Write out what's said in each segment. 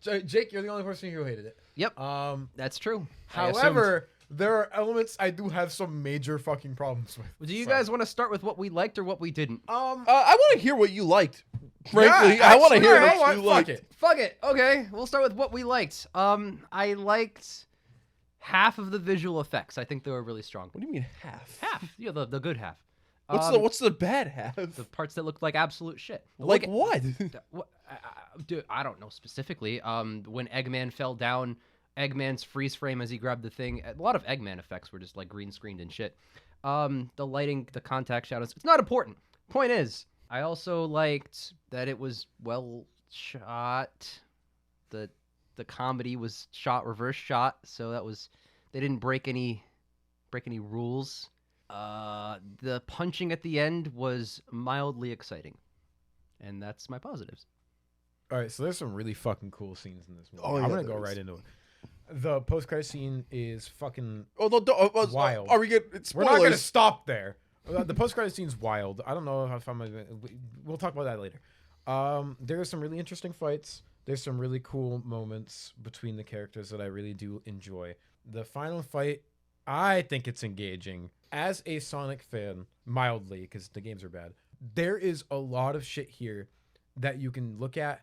Jake, you're the only person who hated it. Yep. That's true. However, there are elements I do have some major fucking problems with. Do you guys want to start with what we liked or what we didn't? I want to hear what you liked. Frankly, Yeah, I want to hear actually, what you liked. Fuck it. Okay, we'll start with what we liked. I liked half of the visual effects. I think they were really strong. What do you mean half? Half. Yeah, the good half. What's the bad half? The parts that looked like absolute shit. Like what? Dude, I don't know specifically. When Eggman fell down, Eggman's freeze frame as he grabbed the thing. A lot of Eggman effects were just like green screened and shit. The lighting, the contact shadows. It's not important. Point is, I also liked that it was well shot. The comedy was reverse shot, so that was they didn't break any rules. The punching at the end was mildly exciting, and that's my positives. All right, so there's some really fucking cool scenes in this movie. Oh, yeah, I'm gonna go right into it. The post-credit scene is fucking wild. Are we good? We're not gonna stop there. The post-credit scene's wild. I don't know if I'm. We'll talk about that later. There are some really interesting fights. There's some really cool moments between the characters that I really do enjoy. The final fight, I think it's engaging. As a Sonic fan, mildly, because the games are bad, there is a lot of shit here that you can look at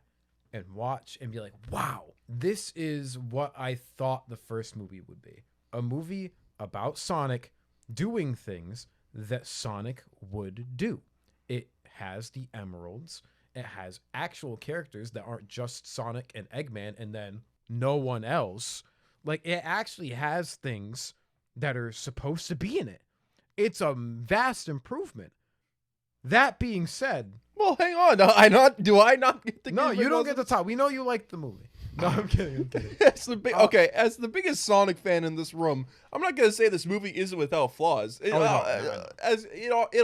and watch and be like, wow, this is what I thought the first movie would be. A movie about Sonic doing things that Sonic would do. It has the emeralds. It has actual characters that aren't just Sonic and Eggman and then no one else. Like, it actually has things that are supposed to be in it. It's a vast improvement. That being said... Well, hang on. Do I not get the... No, you don't get the top. We know you like the movie. No, I'm kidding. As the biggest Sonic fan in this room, I'm not going to say this movie isn't without flaws. It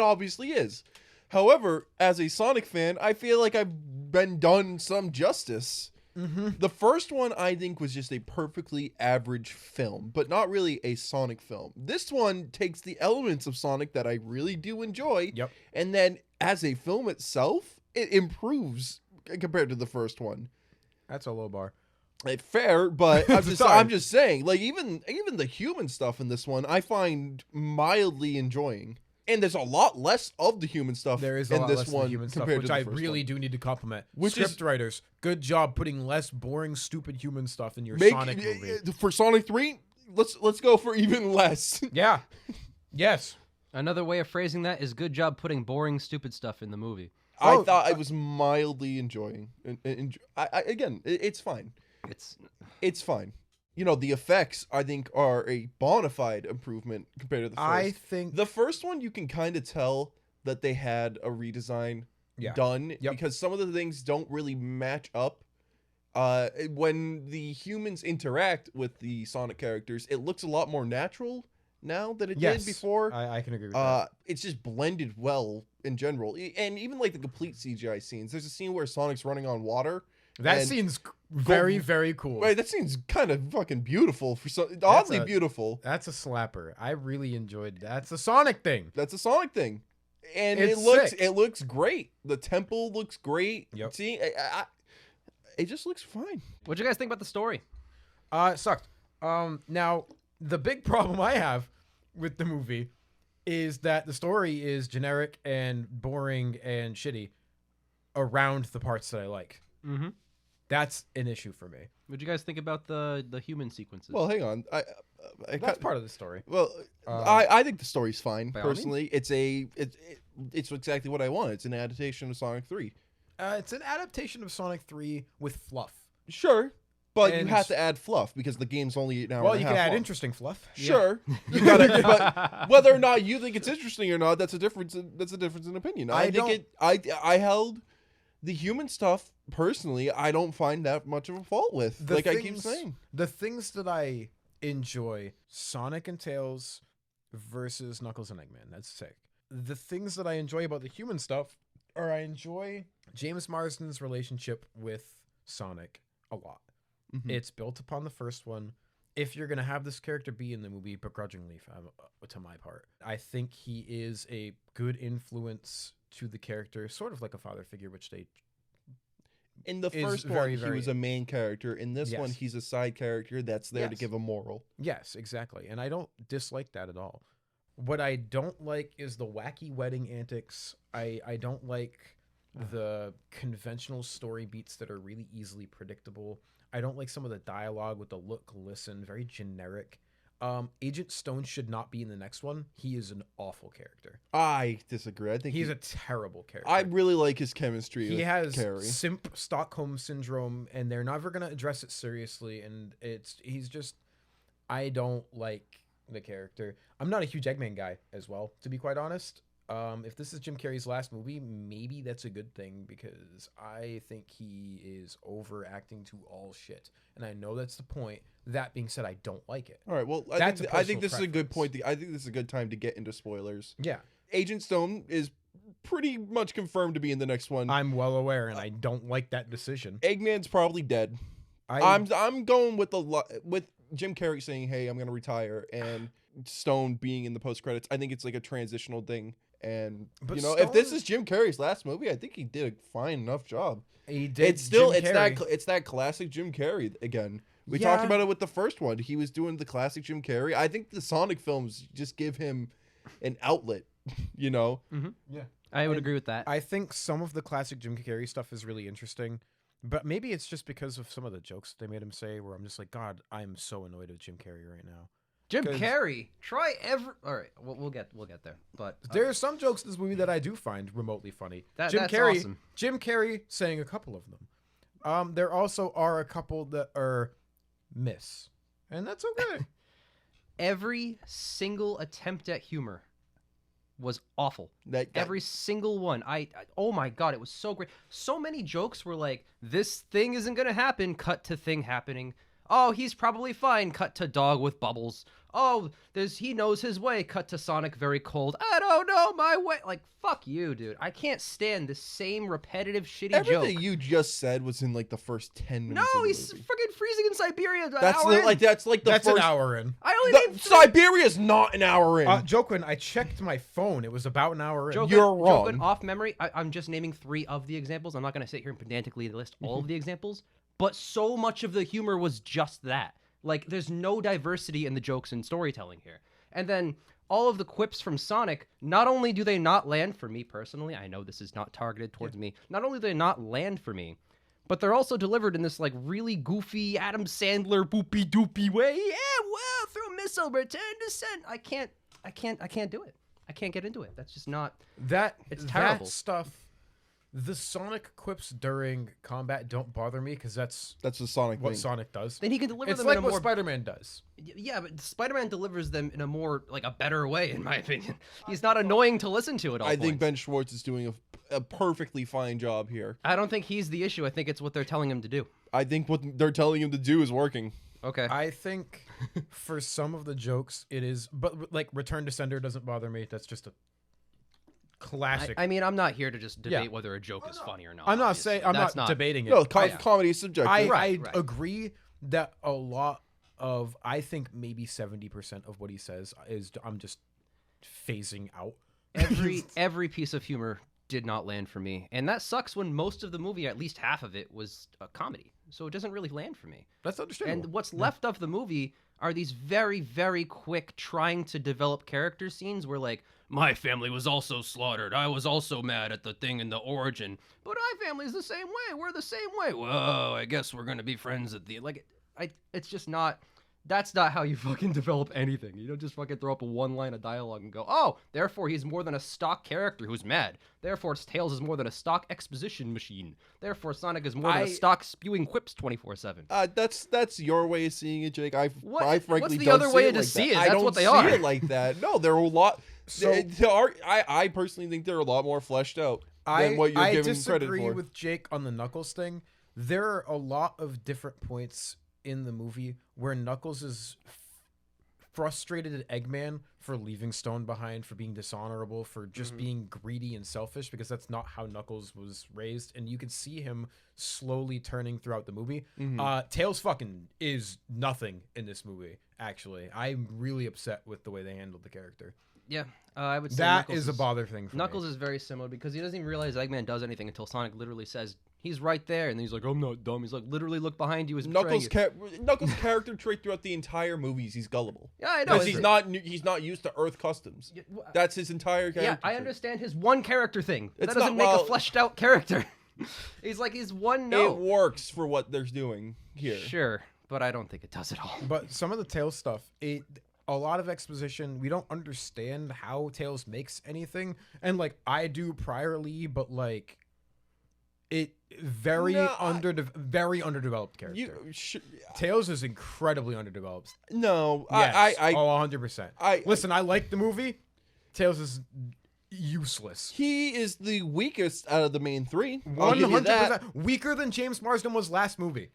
obviously is. However, as a Sonic fan, I feel like I've been done some justice. Mm-hmm. The first one, I think, was just a perfectly average film, but not really a Sonic film. This one takes the elements of Sonic that I really do enjoy, and then as a film itself, it improves compared to the first one. That's a low bar. Fair, but I'm just saying, like even the human stuff in this one, I find mildly enjoying. And there's a lot less of the human stuff there is in this less one human stuff, compared which to the I first really one. do need to compliment. Which Script writers, good job putting less boring, stupid human stuff in your Sonic movie. For Sonic 3, let's go for even less. Yeah. Yes. Another way of phrasing that is good job putting boring, stupid stuff in the movie. I thought I was mildly enjoying. Again, it's fine. It's fine. You know, the effects, I think, are a bona fide improvement compared to the first. I think... The first one, you can kind of tell that they had a redesign done because some of the things don't really match up. When the humans interact with the Sonic characters, it looks a lot more natural now than it did before. I can agree with that. It's just blended well in general. And even like the complete CGI scenes. There's a scene where Sonic's running on water. That scene's very, very cool. Wait, that scene's kind of fucking beautiful. Oddly beautiful. That's a slapper. I really enjoyed that. That's a Sonic thing. That's a Sonic thing. And it looks great. The temple looks great. Yep. See, it just looks fine. What'd you guys think about the story? It sucked. Now, the big problem I have with the movie is that the story is generic and boring and shitty around the parts that I like. Mm-hmm. That's an issue for me. What'd you guys think about the human sequences? Well, hang on. That's part of the story. Well, I think the story's fine. Personally, it's exactly what I want. It's an adaptation of Sonic 3. It's an adaptation of Sonic 3 with fluff. Sure, but you have to add fluff because the game's only an hour. Well, and you a can half add long. interesting fluff. Sure, you gotta. But whether or not you think it's interesting or not, that's a difference. That's a difference in opinion. I held the human stuff. Personally, I don't find that much of a fault with. I keep saying, the things that I enjoy, Sonic and Tails versus Knuckles and Eggman. That's sick. The things that I enjoy about the human stuff are I enjoy James Marsden's relationship with Sonic a lot. Mm-hmm. It's built upon the first one. If you're going to have this character be in the movie, begrudgingly to my part, I think he is a good influence to the character, sort of like a father figure, which they In the is first very, one, very- he was a main character. In this one, Yes. he's a side character that's there to Yes. give a moral. Yes, exactly. And I don't dislike that at all. What I don't like is the wacky wedding antics. I don't like the conventional story beats that are really easily predictable. I don't like some of the dialogue with the look, listen, very generic. Agent Stone should not be in the next one. He is an awful character. I disagree. I think He's a terrible character. I really like his chemistry. He with has Carrie. simp Stockholm syndrome, and they're never gonna address it seriously. And he's just, I don't like the character. I'm not a huge Eggman guy as well, to be quite honest. If this is Jim Carrey's last movie, maybe that's a good thing because I think he is overacting to all shit, and I know that's the point. That being said, I don't like it. All right. Well, That's a I think personal this is a good preference. point. I think this is a good time to get into spoilers. Yeah, Agent Stone is pretty much confirmed to be in the next one. I'm well aware, and I don't like that decision. Eggman's probably dead. I'm going with with Jim Carrey saying, "Hey, I'm gonna retire," and Stone being in the post credits. I think it's like a transitional thing. And But if this Stone- is Jim Carrey's last movie, I think he did a fine enough job. He did. It's still Jim Carrey. it's that classic Jim Carrey again. We Yeah. talked about it with the first one. He was doing the classic Jim Carrey. I think the Sonic films just give him an outlet, you know. Yeah. I would And agree with that. I think some of the classic Jim Carrey stuff is really interesting, but maybe it's just because of some of the jokes they made him say where I'm just like, God, I'm so annoyed with Jim Carrey right now. Jim 'cause- Carrey, try every. All right, we'll get there. But There are some jokes in this movie that I do find remotely funny. That's Carrey, awesome. Jim Carrey saying a couple of them. There also are a couple that are miss, and that's okay. every single attempt at humor was awful. Every single one. Oh my god, it was so great. So many jokes were like, this thing isn't gonna happen, cut to thing happening. Oh, he's probably fine, cut to dog with bubbles. Oh, he knows his way, cut to Sonic very cold. I don't know my way. Like, fuck you, dude. I can't stand the same repetitive shitty Everything joke. you just said was in like the first 10 minutes. No, of the he's movie. freaking freezing in Siberia. An That's hour in. that's the That's first an hour in. I only named three. Siberia's not an hour in. Joquin, I checked my phone. It was about an hour in. Joking, You're wrong. Joking, off memory, I'm just naming 3 of the examples. I'm not going to sit here and pedantically list all of the examples, but so much of the humor was just that. Like, there's no diversity in the jokes and storytelling here. And then all of the quips from Sonic, not only do they not land for me personally, I know this is not targeted towards me, not only do they not land for me, but they're also delivered in this, like, really goofy Adam Sandler boopy doopy way. Yeah, well, throw a missile, return to send. I can't do it. I can't get into it. That's just not. It's terrible. That stuff. The Sonic quips during combat don't bother me because that's That's the Sonic what thing. Sonic does. Then he can deliver It's them like in a what more Spider-Man does. Yeah, but Spider-Man delivers them in a more, like, a better way, in my opinion. He's not annoying to listen to at all I think points. Ben Schwartz is doing a perfectly fine job here. I don't think he's the issue. I think it's what they're telling him to do. I think what they're telling him to do is working. Okay. I think for some of the jokes it is, but like Return to Sender doesn't bother me. That's just a classic. I mean, I'm not here to just debate Yeah. whether a joke is funny or not. I'm not obviously. saying I'm That's not debating it. No, I- comedy is subjective. I Right. agree that a lot of I think maybe 70% of what he says is I'm just phasing out. Every piece of humor did not land for me, and that sucks when most of the movie, at least half of it, was a comedy. So it doesn't really land for me. That's understandable. And what's left of the movie are these very, very quick trying to develop character scenes where, like, my family was also slaughtered. I was also mad at the thing in the origin. But our family's the same way. We're the same way. Whoa, I guess we're going to be friends at the... Like, it's just not... That's not how you fucking develop anything. You don't just fucking throw up a one line of dialogue and go, oh, therefore he's more than a stock character who's mad. Therefore Tails is more than a stock exposition machine. Therefore Sonic is more than a stock spewing quips 24/7. That's your way of seeing it, Jake. I frankly what's the don't other see way it to like see that. it? I That's don't what they see are. it like that. No, there are a lot. So- I personally think they're a lot more fleshed out than what you're I giving credit disagree for. with Jake on the Knuckles thing. There are a lot of different points in the movie where Knuckles is frustrated at Eggman for leaving Stone behind, for being dishonorable, for just being greedy and selfish, because that's not how Knuckles was raised. And you can see him slowly turning throughout the movie. Tails fucking is nothing in this movie, actually. I'm really upset with the way they handled the character. Yeah, I would say That Knuckles is a bother thing for Knuckles me. is very similar because he doesn't even realize Eggman does anything until Sonic literally says He's right there, and he's like, I'm not dumb. He's like, literally look behind you. Is betraying you. Knuckles' character trait throughout the entire movie is he's gullible. Yeah, I know. Because he's not used to Earth customs. That's his entire character. Yeah, I understand his one character thing. It's that doesn't not- make well- a fleshed out character. he's one note. It works for what they're doing here. Sure, but I don't think it does at all. But some of the Tails stuff, a lot of exposition. We don't understand how Tails makes anything, and like I do priorly, but like it very very underdeveloped character. Tails is incredibly underdeveloped. No, Yes. I 100%. Listen, I like the movie. Tails is useless. He is the weakest out of the main three. 100% weaker than James Marsden was last movie.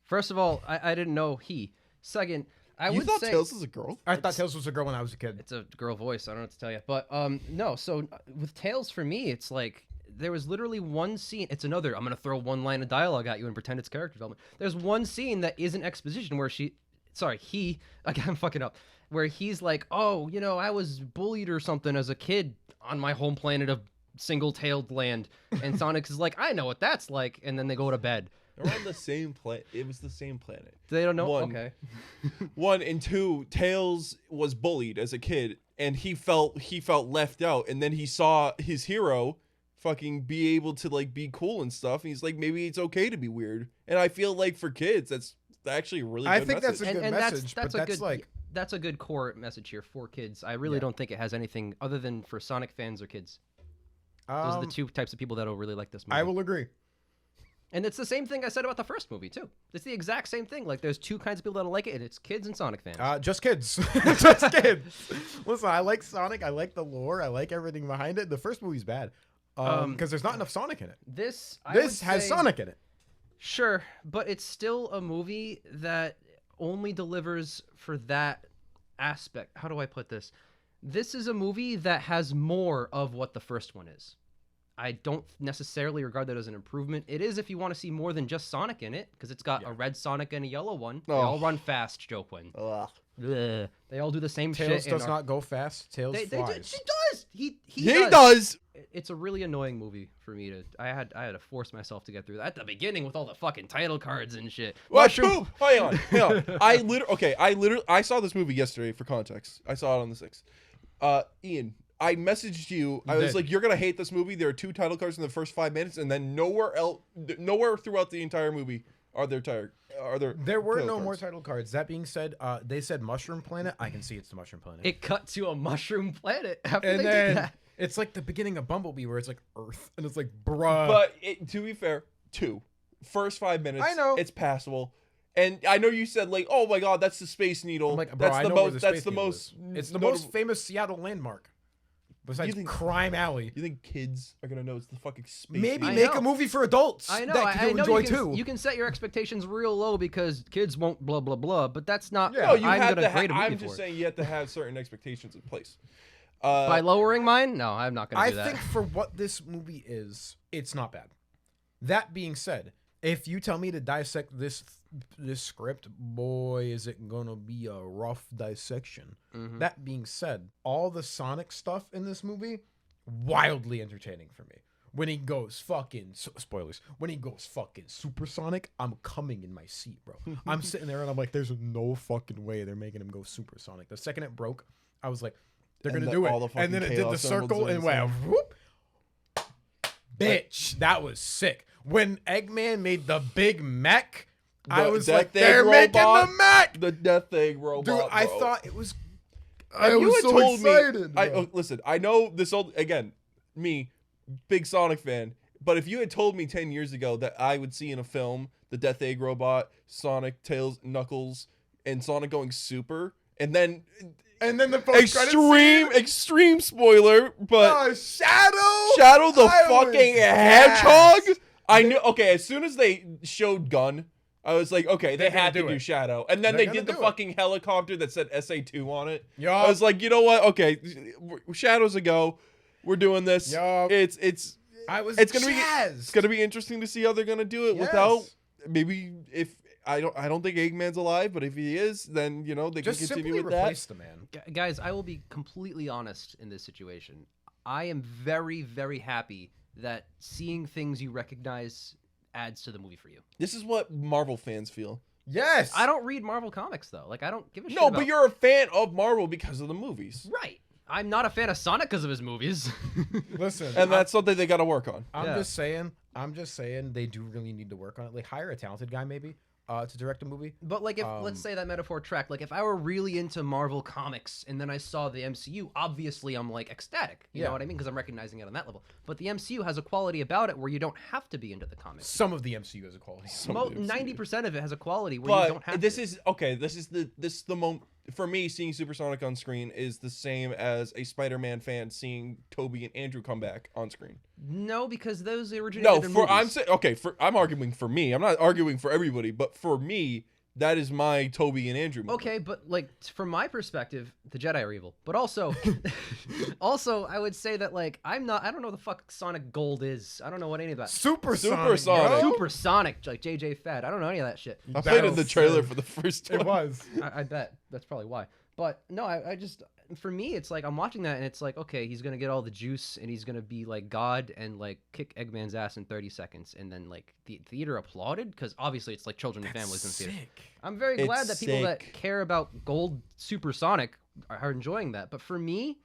First of all, I didn't know he. Second, You would thought say Tails was a girl? I thought Tails was a girl when I was a kid. it's a girl voice. I don't know what to tell you, but no. So with Tails, for me, it's like there was literally one scene. It's another. I'm gonna throw one line of dialogue at you and pretend it's character development. There's one scene that isn't exposition where he. I'm fucking up. Where he's like, oh, I was bullied or something as a kid on my home planet of single-tailed land, and Sonic is like, I know what that's like, and then they go to bed. They're on the same planet. It was the same planet. They don't know. One. Okay. 1 and 2, Tails was bullied as a kid, and he felt left out. And then he saw his hero fucking be able to like be cool and stuff. And he's like, maybe it's okay to be weird. And I feel like for kids, that's actually a really. I good think that's message. a good message, but that's like. That's a good core message here for kids. I really don't think it has anything other than for Sonic fans or kids. Those are the two types of people that'll really like this movie. I will agree. And it's the same thing I said about the first movie, too. It's the exact same thing. Like, there's two kinds of people that'll like it, and it's kids and Sonic fans. Just kids. Just kids. Listen, I like Sonic. I like the lore. I like everything behind it. The first movie's bad because there's not enough Sonic in it. This has Sonic in it. Sure, but it's still a movie that only delivers for that aspect. How do I put this? This is a movie that has more of what the first one is. I don't necessarily regard that as an improvement. It is if you want to see more than just Sonic in it, because it's got a red Sonic and a yellow one. They all run fast, Joe Quinn. Ugh. Ugh. They all do the same Tails shit. does not go fast. Tails flies. She does. He does. It's a really annoying movie for me to. I had to force myself to get through that at the beginning with all the fucking title cards and shit. Hang on. I saw this movie yesterday for context. I saw it on the 6th. Ian, I messaged you. I was like, you're gonna hate this movie. There are 2 title cards in the first 5 minutes, and then nowhere throughout the entire movie are there There were title no cards. more title cards. That being said, they said Mushroom Planet. I can see it's the Mushroom Planet. It cut to a mushroom planet after And they then did that. it's like the beginning of Bumblebee where it's like Earth, and it's like, bruh. But to be fair, 2 first 5 minutes. I know. It's passable. And I know you said like, oh my god, that's the Space Needle. I'm like, bro, that's I the know most. where the That's Space the Needle most. is. It's the notable- most famous Seattle landmark. Besides think- Crime Alley. You think kids are gonna know it's the fucking Space Maybe I Needle? make know. a movie for adults I know. that I you'll know enjoy you can, too. You can set your expectations real low because kids won't blah blah blah. But that's not. Yeah. No, you I'm have gonna to. grade a movie I'm for just it. saying you have to have certain expectations in place. By lowering mine, no, I'm not gonna I do that. think for what this movie is, it's not bad. That being said, if you tell me to dissect this script, boy, is it gonna be a rough dissection. Mhm. That being said, all the Sonic stuff in this movie, wildly entertaining for me. When he goes fucking spoilers, when he goes fucking supersonic, I'm coming in my seat, bro. I'm sitting there and I'm like, there's no fucking way they're making him go supersonic. The second it broke, I was like, they're And gonna the- do all the it, and then it fucking did the chaos symbols circle and and went stuff. whoop. Bitch, that was sick. When Eggman made the big mech, I The was Death like, Egg they're making robot? the mech. The Death Egg robot. Dude, I bro. thought it was. If I you was had so told excited. me, bro. listen, I know this old again, me, big Sonic fan. But if you had told me 10 years ago that I would see in a film the Death Egg robot, Sonic, Tails, Knuckles, and Sonic going super, and then the extreme spoiler, but Shadow the I was fucking gassed. hedgehog. I knew. Okay, as soon as they showed Gun, I was like, okay, they They're had to gonna do do it. Shadow, and then They're they gonna did the do it. fucking helicopter that said SA2 on it. Yup. I was like, you know what? Okay, Shadow's a go. We're doing this. Yup. It's I was it's gonna jazzed. it's gonna be interesting to see how they're gonna do it Yes. without maybe if I don't think Eggman's alive, but if he is, then they Just can continue simply with that. replace the man. Guys, I will be completely honest in this situation. I am very, very happy that seeing things you recognize adds to the movie for you. This is what Marvel fans feel. Yes. I don't read Marvel comics though. Like I don't give a shit No, about... but you're a fan of Marvel because of the movies. right. I'm not a fan of Sonic because of his movies. Listen, And that's something they got to work on. I'm Yeah. just saying they do really need to work on it. Like hire a talented guy maybe to direct a movie. But like if let's say that metaphor track, like if I were really into Marvel comics and then I saw the MCU, obviously I'm like ecstatic. You know what I mean? Because I'm recognizing it on that level. But the MCU has a quality about it where you don't have to be into the comics. Some of the MCU has a quality. 90% of it has a quality where you don't have But this to. is okay. This is the moment for me. Seeing Supersonic on screen is the same as a Spider-Man fan seeing Toby and Andrew come back on screen. No, because those originated No, in for movies. I'm saying okay. I'm arguing for me. I'm not arguing for everybody, but for me, that is my Toby and Andrew movie. Okay, but like from my perspective, the Jedi are evil. But also, I would say that like I don't know what the fuck Sonic Gold is. I don't know what any of that. Supersonic. Supersonic, like JJ Fad. I don't know any of that shit. I played in the trailer for the first one. It was. I bet that's probably why. But no, I just for me it's like I'm watching that and it's like okay, he's gonna get all the juice and he's gonna be like God and like kick Eggman's ass in 30 seconds and then like the theater applauded because obviously it's like children and families in the theater. Sick. I'm very glad It's that people that sick. care about Gold Supersonic are enjoying that. But for me,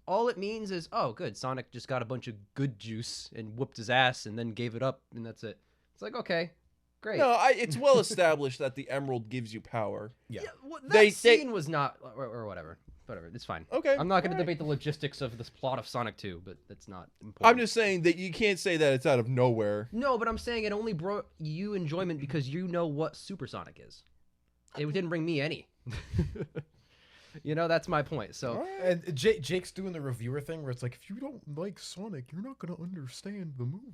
all it means is oh good, Sonic just got a bunch of good juice and whooped his ass and then gave it up and that's it. It's like okay. Great. No, it's well established that the emerald gives you power. Yeah. That scene was not, or whatever. Whatever, it's fine. Okay, I'm not going to alright. debate the logistics of this plot of Sonic 2, but that's not important. I'm just saying that you can't say that it's out of nowhere. No, but I'm saying it only brought you enjoyment because you know what Supersonic is. It didn't bring me any. You know, that's my point. So, And Jake's doing the reviewer thing where it's like, if you don't like Sonic, you're not gonna understand the movie.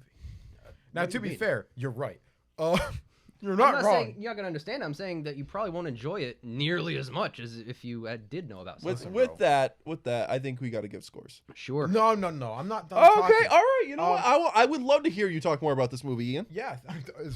Now, what do to you be mean? fair, you're right. You're I'm not not wrong. saying you're not going to understand. I'm saying that you probably won't enjoy it nearly as much as if you did know about Sonic. With that, I think we got to give scores. Sure. No, I'm not done Okay, talking. all right. You know what? I would love to hear you talk more about this movie, Ian. Yeah,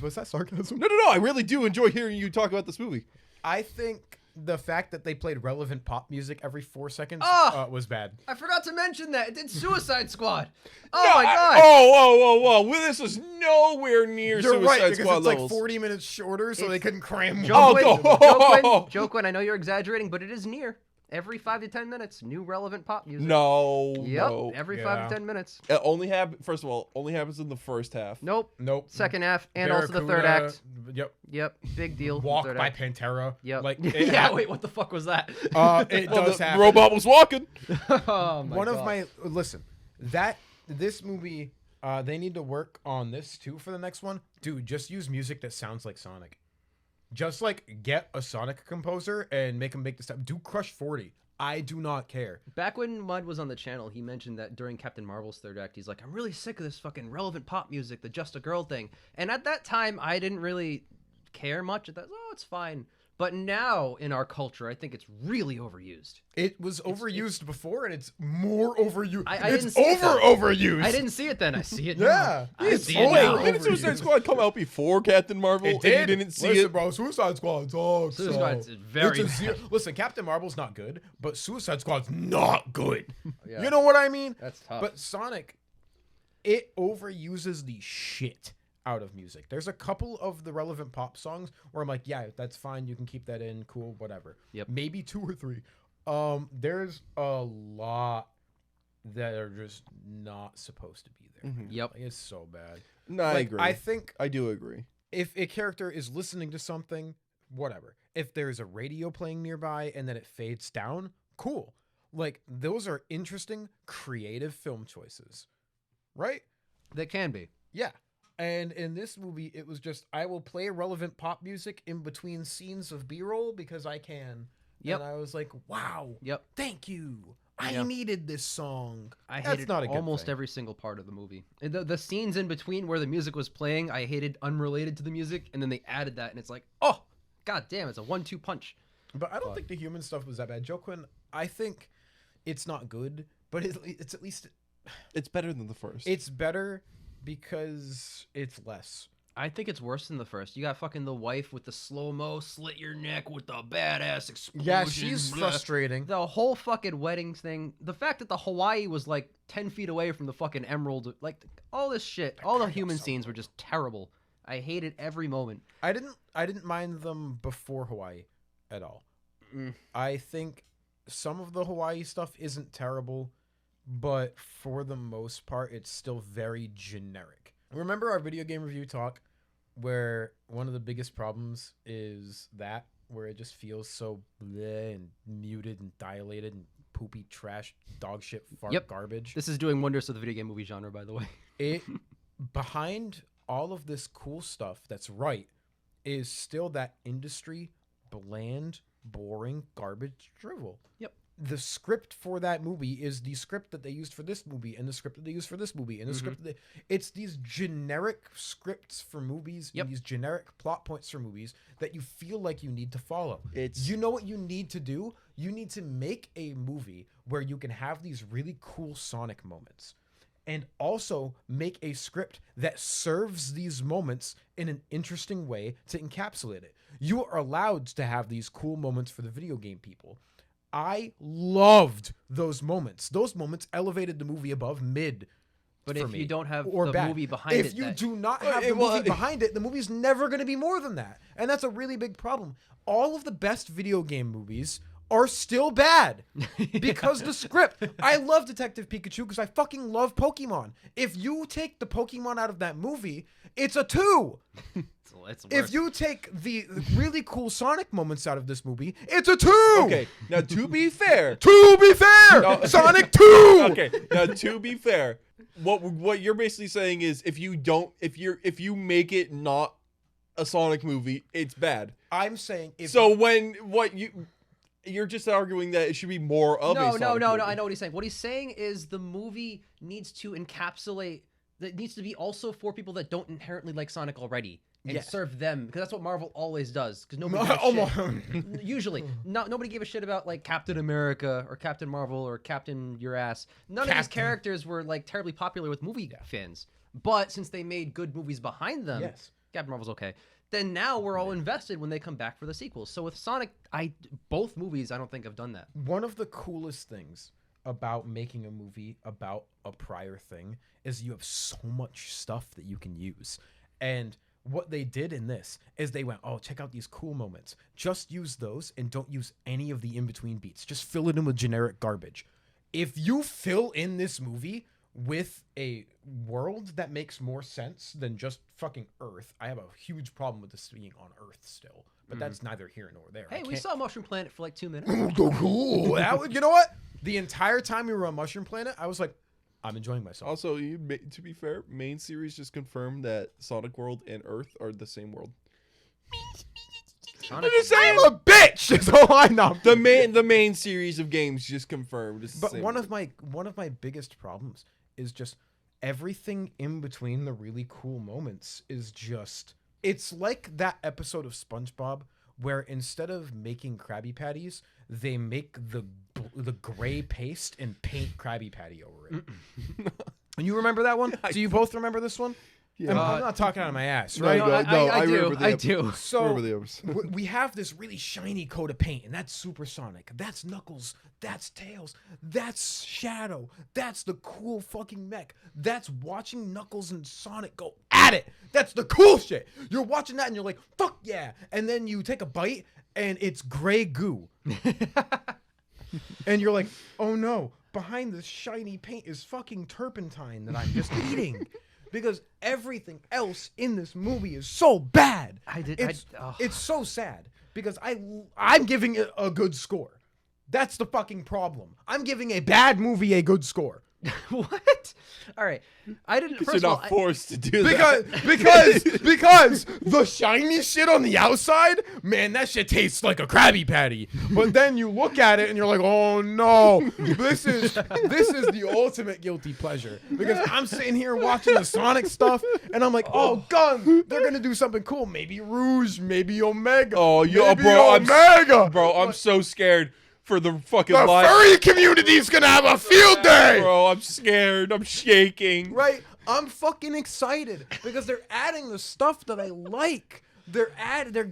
was that sarcasm? No. I really do enjoy hearing you talk about this movie. I think the fact that they played relevant pop music every 4 seconds Oh! was bad. I forgot to mention that. It did Suicide Squad. Oh No, my god. Whoa. Well, this is nowhere near You're Suicide right, because Squad it's levels. like 40 minutes shorter, so they couldn't cram Oh, more. go. Joe Quinn, I know you're exaggerating, but it is near. Every 5 to 10 minutes, new relevant pop music. No. Yep, every 5 Yeah. to 10 minutes. It first of all, only happens in the first half. Nope. Nope. Second half, and also the third Barracuda, act. Yep. Yep, big deal. Walk third by act. Pantera. Yep. Like, yeah, wait, what the fuck was that? It Well, does the happen. robot was walking. Oh my One God. of my listen, this movie, they need to work on this too for the next one. Dude, just use music that sounds like Sonic. Just like get a Sonic composer and make him make the stuff. Do Crush 40. I do not care. Back when Mud was on the channel, he mentioned that during Captain Marvel's third act, he's like, I'm really sick of this fucking relevant pop music, the Just a Girl thing. And at that time, I didn't really care much. I thought, oh, it's fine. But now in our culture, I think it's really overused. It was overused before, and it's more overused. I It's didn't see it then. overused. I didn't see it then. I see it Yeah. now. I It's see it way now. over- Didn't Suicide Squad come out before Captain Marvel? It And did. you didn't see Listen, it? bro. Suicide Squad's dog. Suicide Squad's very it's a zero. Listen, Captain Marvel's not good, but Suicide Squad's not good. Yeah. You know what I mean? That's tough. But Sonic, it overuses the shit out of music. There's a couple of the relevant pop songs where I'm like, yeah, that's fine. You can keep that in. Cool, whatever. Yep. Maybe 2 or 3. There's a lot that are just not supposed to be there. Yep. Like, it's so bad. No, I Like, agree. I think I do agree. if a character is listening to something, whatever. If there's a radio playing nearby and then it fades down, cool. Like, those are interesting, creative film choices. Right? They can be. Yeah. And in this movie, it was just, I will play relevant pop music in between scenes of B-roll because I can. Yep. And I was like, wow. Yep. Thank you. I Yep. needed this song. I That's hated not a good almost thing. every single part of the movie. And the scenes in between where the music was playing, I hated unrelated to the music, and then they added that, and it's like, oh, god damn, it's a 1-2 punch. But I don't think the human stuff was that bad. Joe Quinn, I think it's not good, but it's at least... It's better than the first. It's better because it's less. I think it's worse than the first. You got fucking the wife with the slow-mo, slit your neck with the badass explosion. Yeah, she's blah. frustrating. The whole fucking wedding thing, the fact that the Hawaii was like 10 feet away from the fucking emerald, like all this shit, all the human scenes were just terrible. I hated every moment. I didn't mind them before Hawaii at all. I think some of the Hawaii stuff isn't terrible, but for the most part, it's still very generic. Remember our video game review talk where one of the biggest problems is that where it just feels so bleh and muted and dilated and poopy trash dog shit fart garbage. This is doing wonders to the video game movie genre, by the way. It behind all of this cool stuff that's right is still that industry bland, boring garbage drivel. Yep. The script for that movie is the script that they used for this movie and the script that they used for this movie and the script that it's these generic scripts for movies and these generic plot points for movies that you feel like you need to follow. You know what you need to do? You need to make a movie where you can have these really cool Sonic moments and also make a script that serves these moments in an interesting way to encapsulate it. You are allowed to have these cool moments for the video game people. I loved those moments. Those moments elevated the movie above mid. But if you don't have or the bad. movie behind it, if you do not have the movie behind it, the movie's never going to be more than that. And that's a really big problem. All of the best video game movies are still bad because the script. I love Detective Pikachu because I fucking love Pokemon. If you take the Pokemon out of that movie, it's a 2. It's worse. If you take the really cool Sonic moments out of this movie, it's a 2. Okay, now to be fair, no, Sonic 2. Okay, now to be fair, what you're basically saying is if you make it not a Sonic movie, it's bad. I'm saying you're just arguing that it should be more of a Sonic movie. I know what he's saying. What he's saying is the movie needs to encapsulate. That needs to be also for people that don't inherently like Sonic already. And serve them, because that's what Marvel always does. Because nobody gives a shit. Usually, nobody gave a shit about like Captain America or Captain Marvel or Captain Your Ass. None of these characters were like terribly popular with movie fans. But since they made good movies behind them, Captain Marvel's okay. Then now we're all invested when they come back for the sequels. So with Sonic, both movies I don't think have done that. One of the coolest things about making a movie about a prior thing is you have so much stuff that you can use. And what they did in this is they went, oh, check out these cool moments. Just use those and don't use any of the in-between beats. Just fill it in with generic garbage. If you fill in this movie with a world that makes more sense than just fucking Earth, I have a huge problem with this being on Earth still. But that's neither here nor there. Hey, we saw Mushroom Planet for like 2 minutes. You know what? The entire time we were on Mushroom Planet, I was like, I'm enjoying myself. Also, to be fair, main series just confirmed that Sonic World and Earth are the same world. I'm just saying, I'm a bitch. That's all I know. The main series of games just confirmed. But one of my biggest problems is just everything in between the really cool moments is just. It's like that episode of SpongeBob where instead of making Krabby Patties, they make the gray paste and paint Krabby Patty over it. And you remember that one? Do you both remember this one? Yeah. I'm not talking out of my ass, right? I do. So we have this really shiny coat of paint, and that's Supersonic. That's Knuckles. That's Tails. That's Shadow. That's the cool fucking mech. That's watching Knuckles and Sonic go at it. That's the cool shit. You're watching that, and you're like, fuck yeah. And then you take a bite, and it's gray goo. And you're like, oh no, behind this shiny paint is fucking turpentine that I'm just eating. Because everything else in this movie is so bad. It's so sad. Because I'm giving it a good score. That's the fucking problem. I'm giving a bad movie a good score. What? All right. I didn't. Because you're not forced to do that. Because the shiny shit on the outside, man, that shit tastes like a Krabby Patty. But then you look at it and you're like, oh no, this is the ultimate guilty pleasure. Because I'm sitting here watching the Sonic stuff and I'm like, oh gun, they're gonna do something cool. Maybe Rouge, maybe Omega. Oh, bro, I'm so scared. For the fucking furry community's gonna have a field day, bro. I'm scared. I'm shaking. Right? I'm fucking excited because they're adding the stuff that I like. They're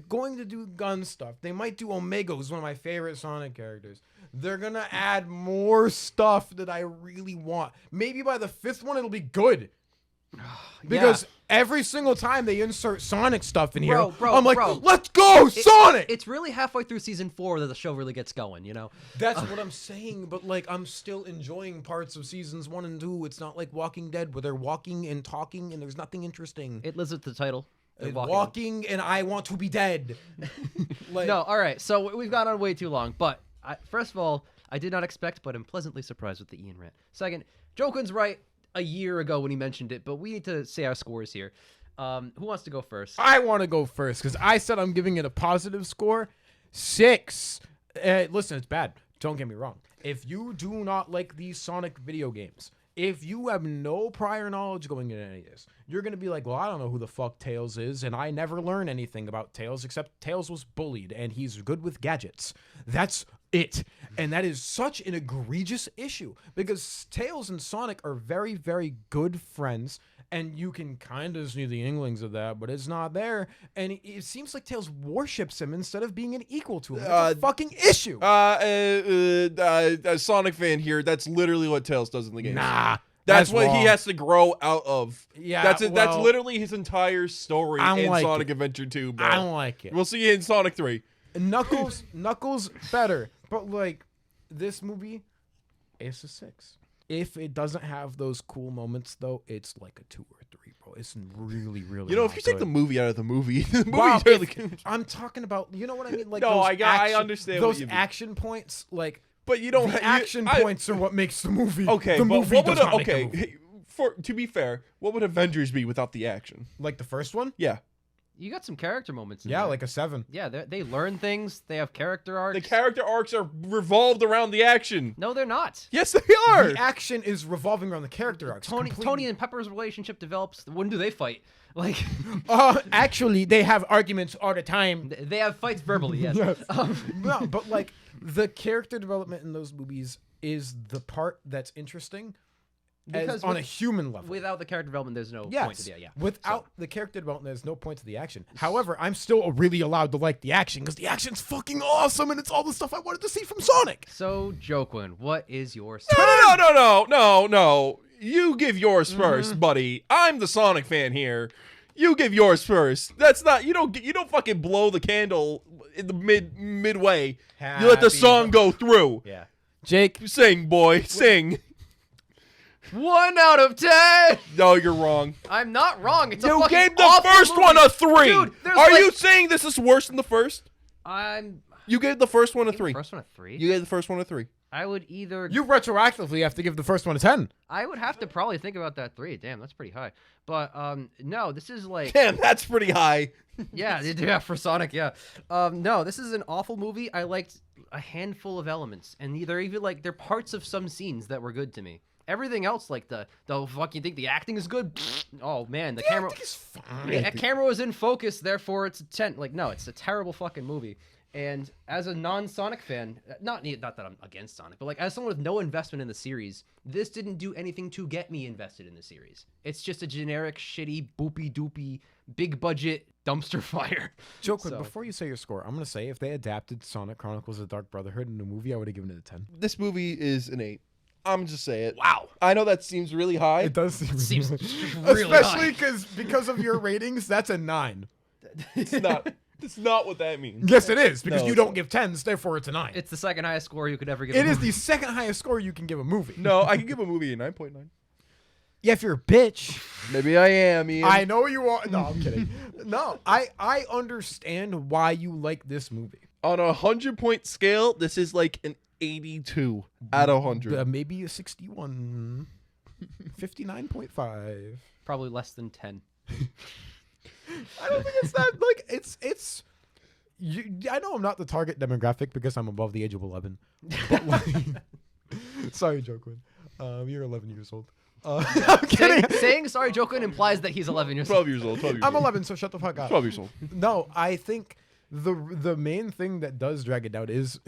going to do gun stuff. They might do Omega, who's one of my favorite Sonic characters. They're gonna add more stuff that I really want. Maybe by the 5th one, it'll be good. Because every single time they insert Sonic stuff in here, Bro, I'm like, let's go, Sonic! It's really halfway through season 4 that the show really gets going, you know? That's what I'm saying, but like I'm still enjoying parts of seasons 1 and 2. It's not like Walking Dead where they're walking and talking and there's nothing interesting. It lives with the title. Walking and I want to be dead. No, all right. So we've gone on way too long. But first of all, I did not expect, but I'm pleasantly surprised with the Ian rant. Second, Jokun's right a year ago when he mentioned it, but we need to say our scores here. Who wants to go first? I want to go first because I said I'm giving it a positive score. 6. Listen, it's bad. Don't get me wrong. If you do not like these Sonic video games, if you have no prior knowledge going into any of this, you're going to be like, well, I don't know who the fuck Tails is, and I never learned anything about Tails except Tails was bullied, and he's good with gadgets. That's it. And that is such an egregious issue, because Tails and Sonic are very, very good friends, and you can kind of see the inklings of that, but it's not there. And it seems like Tails worships him instead of being an equal to him. That's a fucking issue. A Sonic fan here, that's literally what Tails does in the game. Nah. That's what wrong. he has to grow out of. Yeah, that's it. That's well, literally his entire story I don't in like Sonic it. Adventure 2, bro. I don't like it. We'll see you in Sonic 3. Knuckles better, but like this movie, it's a 6. If it doesn't have those cool moments, though, it's like a 2 or 3, bro. It's really, really. You know, if not you take good. the movie out of the movie, the movie's Wow, really if- good. I'm talking about, you know what I mean? Like No, those I understand what those you mean. action points, like But you don't the ha- you- action I- points are what makes the movie. Okay, the but movie what does would not make the movie. hey, to be fair, what would Avengers be without the action? Like the first one? Yeah, You got some character moments in Yeah, there. like a 7. Yeah, they learn things. They have character arcs. the character arcs are revolved around the action. No, they're not. Yes, they are. The action is revolving around the character arcs. Tony and Pepper's relationship develops. When do they fight? Like, Actually, they have arguments all the time. they have fights verbally. Yes. Yes. No, but like the character development in those movies is the part that's interesting Because on with- a human level. Without the character development, there's no point Yes. to the yeah. Without the character development, there's no point to the action. However, I'm still really allowed to like the action because the action's fucking awesome and it's all the stuff I wanted to see from Sonic. So, Joquin, what is your No. You give yours first, buddy. I'm the Sonic fan here. You give yours first. That's not you don't fucking blow the candle in the midway. You let the Happy song go through. Yeah. Jake, Sing, boy, sing. 1 out of 10. No, you're wrong. I'm not wrong. It's a You fucking gave the awful first movie. one a 3. Dude, there's Are like- you saying this is worse than the first? I'm. You gave the first one a 3. First one a 3. You gave the first one a 3. I would either. you retroactively have to give the first one a 10. I would have to probably think about that 3. Damn, that's pretty high. But no, this is like. Damn, that's pretty high. Yeah, for Sonic, yeah. No, this is an awful movie. I liked a handful of elements, and they're even like they're parts of some scenes that were good to me. Everything else, like the fucking think the acting is good. Oh man, the camera. It's fine. The camera was in focus, therefore it's a 10. Like no, it's a terrible fucking movie. And as a non-Sonic fan, not that I'm against Sonic, but like as someone with no investment in the series, this didn't do anything to get me invested in the series. It's just a generic, shitty, boopy doopy, big budget dumpster fire. Joker, So- before you say your score, I'm going to say if they adapted Sonic Chronicles of the Dark Brotherhood in a movie, I would have given it a 10. This movie is an 8. I'm just say it. Wow. I know that seems really high. It does seem Seems really really especially high. because of your ratings, that's a 9. It's not. That's not what that means. Yes, it is because No, you it's don't give 10s, therefore it's a 9. It's the second highest score you could ever give. It a is movie. the second highest score you can give a movie. No, I can give a movie a 9.9. Yeah, if you're a bitch. Maybe I am, Ian. I know you are. No, I'm kidding. No, I understand why you like this movie. On a 100-point scale, this is like an 82 out of 100. Maybe a 61. 59.5. Probably less than 10. I don't think it's that like it's I know I'm not the target demographic because I'm above the age of 11. But like, sorry, Joaquin. You're 11 years old. I'm kidding. Saying sorry, Joquin implies that he's 11 years old. 12 years old. 12 years I'm old. 11, so shut the fuck up. 12 years old. No, I think the main thing that does drag it down is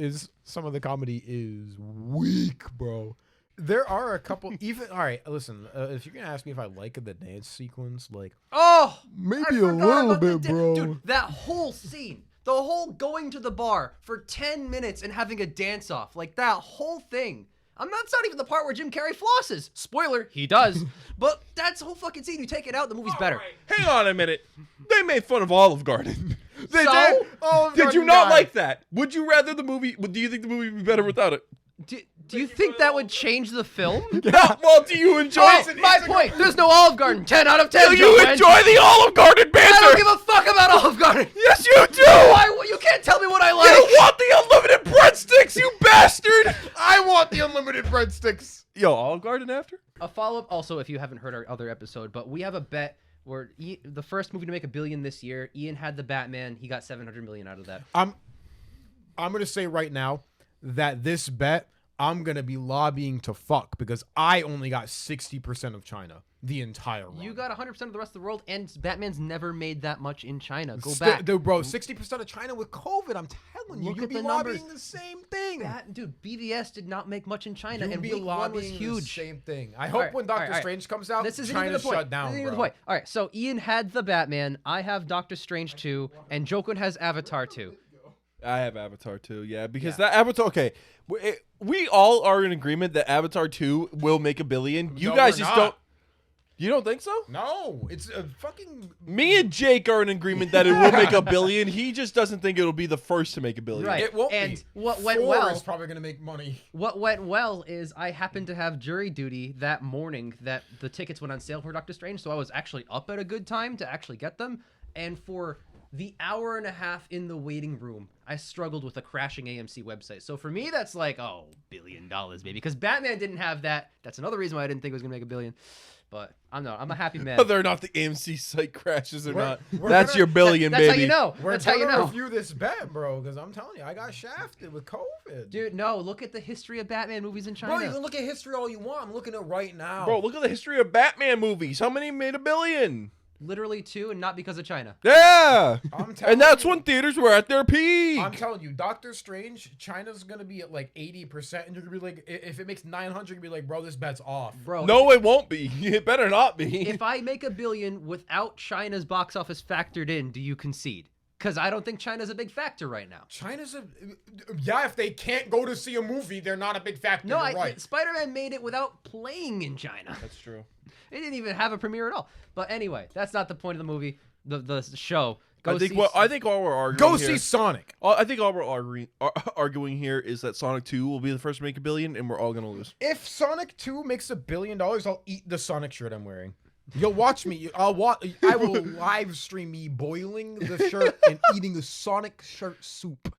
some of the comedy is weak, bro. There are a couple even all right, listen, if you're gonna ask me if I like the dance sequence, like Oh, maybe I a forgot little about the bit, bro. Dude, that whole scene, the whole going to the bar for 10 minutes and having a dance off, like that whole thing. That's not even the part where Jim Carrey flosses. Spoiler, he does. But that's the whole fucking scene. You take it out, the movie's better. Hang on a minute. They made fun of Olive Garden. They So? did. Olive Did you Garden not died. like that? Would you rather the movie? Do you think the movie would be better without it? Do you think that would change the film? Well, do you enjoy? Oh, my point. There's no Olive Garden. 10 out of 10. Do Joe you Wentz. enjoy the Olive Garden banter? I don't give a fuck about Olive Garden. Yes, you do. You can't tell me what I like. You want the unlimited breadsticks, you bastard! I want the unlimited breadsticks. Yo, Olive Garden after? A follow-up, also, if you haven't heard our other episode, but we have a bet where the first movie to make $1 billion this year, Ian had the Batman. He got $700 million out of that. I'm gonna say right now that this bet I'm gonna be lobbying to fuck because I only got 60% of China the entire run. You got 100% of the rest of the world, and Batman's never made that much in China. Go Still, back. dude, bro. 60% of China with COVID. I'm telling you, Look you'd at be the lobbying numbers. the same thing. Dude, BVS did not make much in China, You'd and be week one was lobbying huge. the same thing. I hope when Doctor Strange comes out, This isn't even China's the point. shut down, This isn't even bro. the point. All right, so Ian had the Batman. I have Doctor Strange 2, and Jokun has Avatar 2. I have Avatar 2, yeah, because that Avatar. Okay, we all are in agreement that Avatar 2 will make $1 billion. You No, guys we're just not. don't. You don't think so? No, it's a fucking. Me and Jake are in agreement that it will make $1 billion. He just doesn't think it'll be the first to make $1 billion. Right. It won't And be. what went 4 well- is probably gonna make money. What went well is I happened to have jury duty that morning that the tickets went on sale for Doctor Strange, so I was actually up at a good time to actually get them. And for the hour and a half in the waiting room, I struggled with a crashing AMC website. So for me, that's like, $1 billion, baby. Because Batman didn't have that. That's another reason why I didn't think it was gonna make $1 billion. But I'm a happy man. Whether or not the AMC site crashes or not, we're that's gonna- your billion, That's baby. how you know. We're That's how you gonna know. review this bet, bro, because I'm telling you, I got shafted with COVID. Dude, no, look at the history of Batman movies in China. Bro, you can look at history all you want. I'm looking at it right now. Bro, look at the history of Batman movies. How many made $1 billion? Literally 2, and not because of China. Yeah. I'm telling And that's you. when theaters were at their peak. I'm telling you, Doctor Strange, China's gonna be at like 80%, and you're gonna be like, if it makes 900, you're gonna be like, bro, this bet's off. Bro, No, it won't be. It better not be. if I make $1 billion without China's box office factored in, do you concede? Because I don't think China's a big factor right now. China's yeah. If they can't go to see a movie, they're not a big factor. No, you're right. Spider-Man made it without playing in China. That's true. It didn't even have a premiere at all. But anyway, that's not the point of the movie, the show. I think all we're arguing Go here, see Sonic. I think all we're arguing here is that Sonic 2 will be the first to make $1 billion, and we're all gonna lose. If Sonic 2 makes $1 billion, I'll eat the Sonic shirt I'm wearing. You'll watch me. I will live stream me boiling the shirt and eating the Sonic shirt soup.